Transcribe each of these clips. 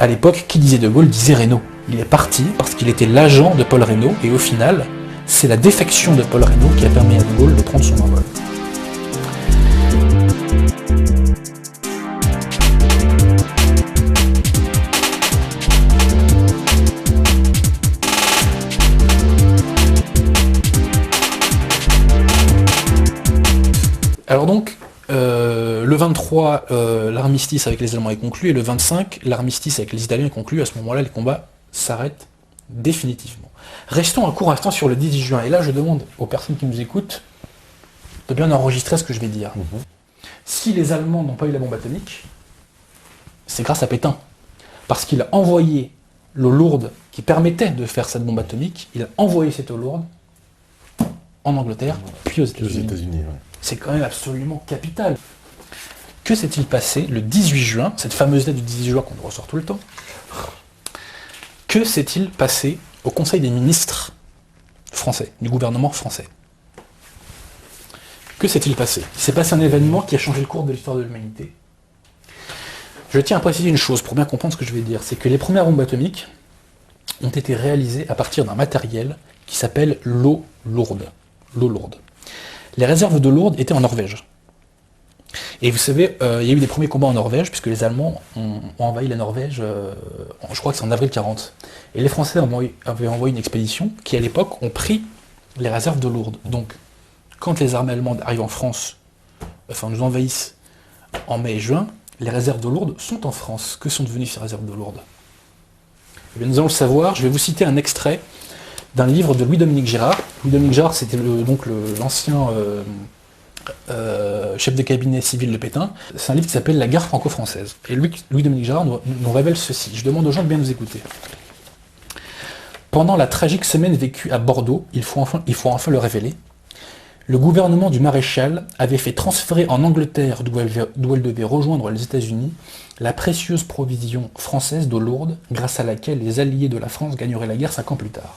À l'époque, qui disait de Gaulle disait Reynaud. Il est parti parce qu'il était l'agent de Paul Reynaud, et au final, c'est la défection de Paul Reynaud qui a permis à de Gaulle de prendre son envol. Alors donc, le 23, l'armistice avec les Allemands est conclu, et le 25, l'armistice avec les Italiens est conclu. À ce moment-là, les combats s'arrêtent définitivement. Restons un court instant sur le 18 juin, et là je demande aux personnes qui nous écoutent de bien enregistrer ce que je vais dire. Si les Allemands n'ont pas eu la bombe atomique, c'est grâce à Pétain. Parce qu'il a envoyé l'eau lourde qui permettait de faire cette bombe atomique, il a envoyé cette eau lourde en Angleterre, puis aux États-Unis. Ouais. C'est quand même absolument capital. Que s'est-il passé le 18 juin, cette fameuse date du 18 juin qu'on ressort tout le temps? Que s'est-il passé au Conseil des ministres français, du gouvernement français? Que s'est-il passé? Il s'est passé un événement qui a changé le cours de l'histoire de l'humanité. Je tiens à préciser une chose pour bien comprendre ce que je vais dire, c'est que les premières bombes atomiques ont été réalisées à partir d'un matériel qui s'appelle l'eau lourde. L'eau lourde. Les réserves d'eau lourde étaient en Norvège. Et vous savez, il y a eu des premiers combats en Norvège, puisque les Allemands ont envahi la Norvège, je crois que c'est en avril 40. Et les Français avaient envoyé une expédition qui, à l'époque, ont pris les réserves d'eau lourde. Donc, quand les armées allemandes arrivent en France, enfin nous envahissent en mai et juin, les réserves d'eau lourde sont en France. Que sont devenues ces réserves d'eau lourde? Eh bien, nous allons le savoir. Je vais vous citer un extrait d'un livre de Louis-Dominique Gérard. Louis-Dominique Gérard, c'était l'ancien chef de cabinet civil de Pétain. C'est un livre qui s'appelle La guerre franco-française. Et Louis-Dominique Gérard nous révèle ceci. Je demande aux gens de bien nous écouter. Pendant la tragique semaine vécue à Bordeaux, il faut enfin le révéler, le gouvernement du maréchal avait fait transférer en Angleterre, d'où elle devait rejoindre les États-Unis, la précieuse provision française d'eau lourde, grâce à laquelle les alliés de la France gagneraient la guerre 5 ans plus tard.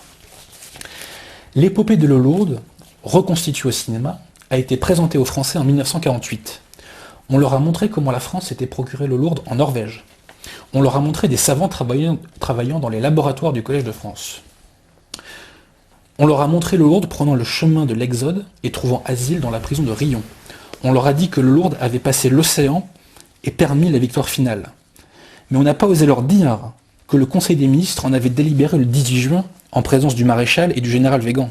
L'épopée de l'eau lourde, reconstituée au cinéma, a été présentée aux Français en 1948. On leur a montré comment la France s'était procuré l'eau lourde en Norvège. On leur a montré des savants travaillant dans les laboratoires du Collège de France. On leur a montré l'eau lourde prenant le chemin de l'Exode et trouvant asile dans la prison de Rion. On leur a dit que l'eau lourde avait passé l'océan et permis la victoire finale. Mais on n'a pas osé leur dire que le Conseil des ministres en avait délibéré le 18 juin en présence du maréchal et du général Weygand.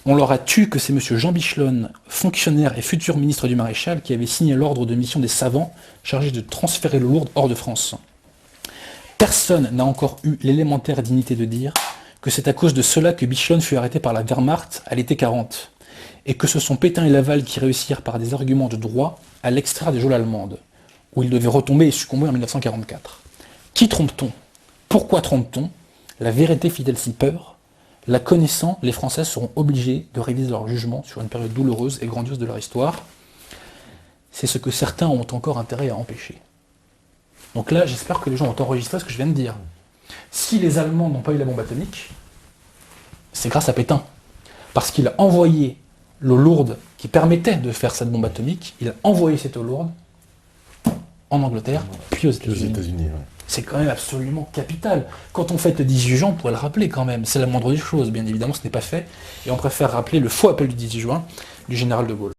On leur a tué que c'est M. Jean Bichelonne, fonctionnaire et futur ministre du maréchal, qui avait signé l'ordre de mission des savants chargés de transférer l'eau lourde hors de France. Personne n'a encore eu l'élémentaire dignité de dire que c'est à cause de cela que Bichelonne fut arrêté par la Wehrmacht à l'été 40, et que ce sont Pétain et Laval qui réussirent par des arguments de droit à l'extraire des geôles allemandes, où il devait retomber et succomber en 1944. Qui trompe-t-on? Pourquoi trompe-t-on? La vérité fit-elle si peur? La connaissant, les Français seront obligés de réviser leur jugement sur une période douloureuse et grandiose de leur histoire. C'est ce que certains ont encore intérêt à empêcher. Donc là, j'espère que les gens ont enregistré ce que je viens de dire. Si les Allemands n'ont pas eu la bombe atomique, c'est grâce à Pétain. Parce qu'il a envoyé l'eau lourde qui permettait de faire cette bombe atomique, il a envoyé cette eau lourde en Angleterre, puis aux États-Unis. Ouais. C'est quand même absolument capital. Quand on fête le 18 juin, on pourrait le rappeler quand même. C'est la moindre des choses. Bien évidemment, ce n'est pas fait. Et on préfère rappeler le faux appel du 18 juin du général de Gaulle.